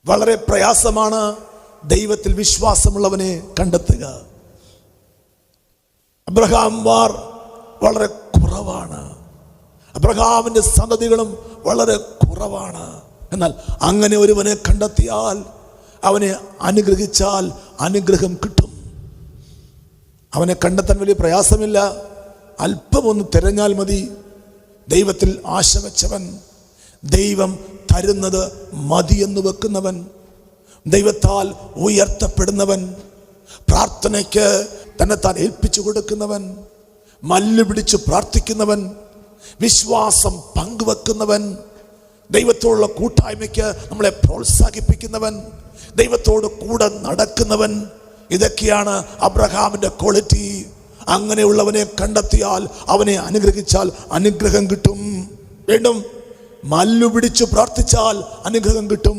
വളരെ പ്രയാസമാണ് ദൈവത്തിൽ വിശ്വാസമുള്ളവനെ കണ്ടെത്തുക. അബ്രഹാംമാർ വളരെ കുറവാണ്, അബ്രഹാമിന്റെ സന്തതികളും വളരെ കുറവാണ്. എന്നാൽ അങ്ങനെ ഒരുവനെ കണ്ടെത്തിയാൽ, അവനെ അനുഗ്രഹിച്ചാൽ അനുഗ്രഹം കിട്ടും. അവനെ കണ്ടെത്താൻ വലിയ പ്രയാസമില്ല, അല്പമൊന്ന് തിരഞ്ഞാൽ മതി. ദൈവത്തിൽ ആശ വെച്ചവൻ, ദൈവം തരുന്നത് മതിയെന്ന് വെക്കുന്നവൻ, ദൈവത്താൽ ഉയർത്തപ്പെടുന്നവൻ, പ്രാർത്ഥനയ്ക്ക് തന്നെത്താൻ ഏൽപ്പിച്ചു കൊടുക്കുന്നവൻ, മല്ല് പിടിച്ച് പ്രാർത്ഥിക്കുന്നവൻ, വിശ്വാസം പങ്കുവെക്കുന്നവൻ, ദൈവത്തോടുള്ള കൂട്ടായ്മയ്ക്ക് നമ്മളെ പ്രോത്സാഹിപ്പിക്കുന്നവൻ, ദൈവത്തോട് കൂടെ നടക്കുന്നവൻ. ഇതൊക്കെയാണ് അബ്രഹാമിന്റെ ക്വാളിറ്റി. അങ്ങനെയുള്ളവനെ കണ്ടെത്തിയാൽ, അവനെ അനുഗ്രഹിച്ചാൽ അനുഗ്രഹം കിട്ടും. വീണ്ടും മല്ലു പിടിച്ച് പ്രാർത്ഥിച്ചാൽ അനുഗ്രഹം കിട്ടും.